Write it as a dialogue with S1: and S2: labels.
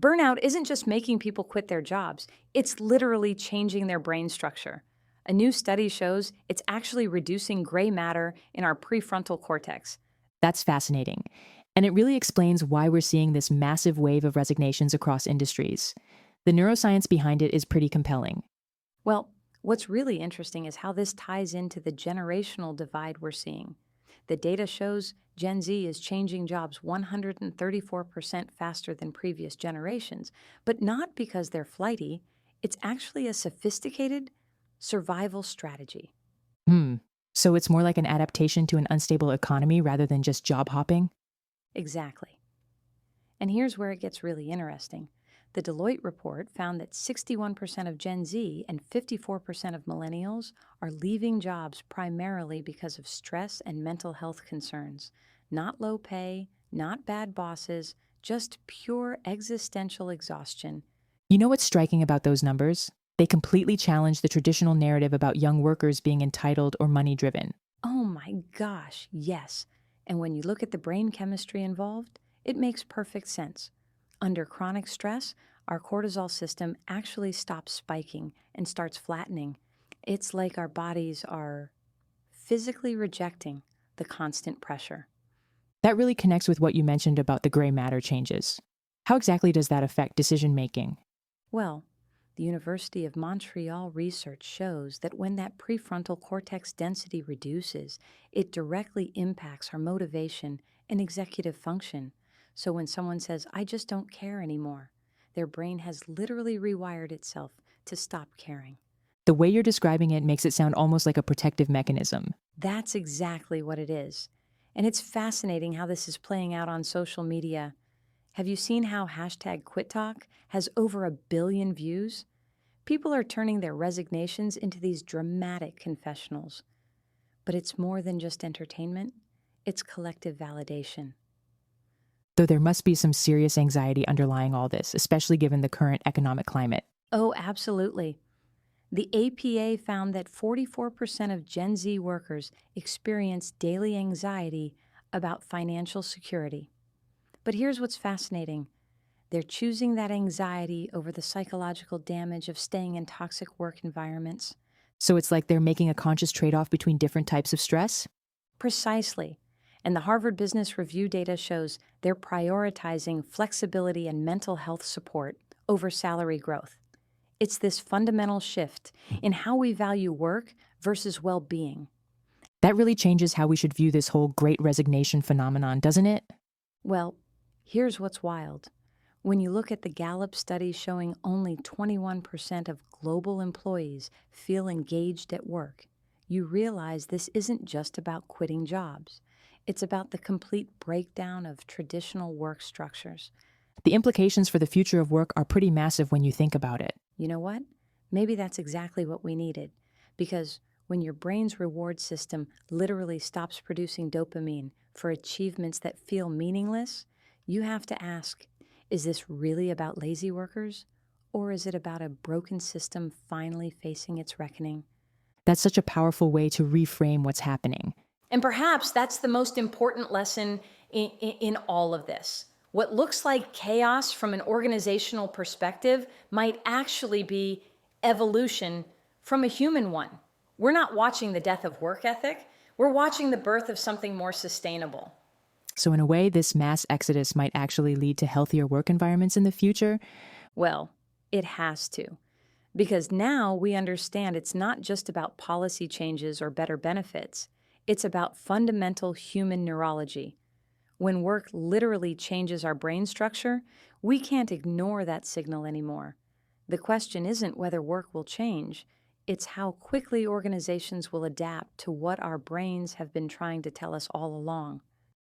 S1: Burnout isn't just making people quit their jobs, it's literally changing their brain structure. A new study shows it's actually reducing gray matter in our prefrontal cortex.
S2: That's fascinating. And it really explains why we're seeing this massive wave of resignations across industries. The neuroscience behind it is pretty compelling.
S1: Well, what's really interesting is how this ties into the generational divide we're seeing. The data shows Gen Z is changing jobs 134% faster than previous generations, but not because they're flighty. It's actually a sophisticated survival strategy.
S2: Hmm. So it's more like an adaptation to an unstable economy rather than just job hopping?
S1: Exactly. And here's where it gets really interesting. The Deloitte report found that 61% of Gen Z and 54% of millennials are leaving jobs primarily because of stress and mental health concerns. Not low pay, not bad bosses, just pure existential exhaustion.
S2: You know what's striking about those numbers? They completely challenge the traditional narrative about young workers being entitled or money driven.
S1: Oh my gosh, yes. And when you look at the brain chemistry involved, it makes perfect sense. Under chronic stress, our cortisol system actually stops spiking and starts flattening. It's like our bodies are physically rejecting the constant pressure.
S2: That really connects with what you mentioned about the gray matter changes. How exactly does that affect decision making?
S1: Well, the University of Montreal research shows that when that prefrontal cortex density reduces, it directly impacts our motivation and executive function. So when someone says, I just don't care anymore, their brain has literally rewired itself to stop caring.
S2: The way you're describing it makes it sound almost like a protective mechanism.
S1: That's exactly what it is. And it's fascinating how this is playing out on social media. Have you seen how hashtag QuitTalk has over 1 billion views? People are turning their resignations into these dramatic confessionals. But it's more than just entertainment, it's collective validation.
S2: Though there must be some serious anxiety underlying all this, especially given the current economic climate.
S1: Oh, absolutely. The APA found that 44% of Gen Z workers experience daily anxiety about financial security. But here's what's fascinating. They're choosing that anxiety over the psychological damage of staying in toxic work environments.
S2: So it's like they're making a conscious trade off between different types of stress?
S1: Precisely. And the Harvard Business Review data shows they're prioritizing flexibility and mental health support over salary growth. It's this fundamental shift in how we value work versus well-being.
S2: That really changes how we should view this whole great resignation phenomenon, doesn't it?
S1: Well, here's what's wild. When you look at the Gallup study showing only 21% of global employees feel engaged at work, you realize this isn't just about quitting jobs. It's about the complete breakdown of traditional work structures.
S2: The implications for the future of work are pretty massive when you think about it.
S1: You know what? Maybe that's exactly what we needed. Because when your brain's reward system literally stops producing dopamine for achievements that feel meaningless, you have to ask, is this really about lazy workers? Or is it about a broken system finally facing its reckoning?
S2: That's such a powerful way to reframe what's happening.
S1: And perhaps that's the most important lesson in all of this. What looks like chaos from an organizational perspective might actually be evolution from a human one. We're not watching the death of work ethic, we're watching the birth of something more sustainable.
S2: So, in a way, this mass exodus might actually lead to healthier work environments in the future.
S1: Well, it has to. Because now we understand it's not just about policy changes or better benefits. It's about fundamental human neurology. When work literally changes our brain structure, we can't ignore that signal anymore. The question isn't whether work will change, it's how quickly organizations will adapt to what our brains have been trying to tell us all along.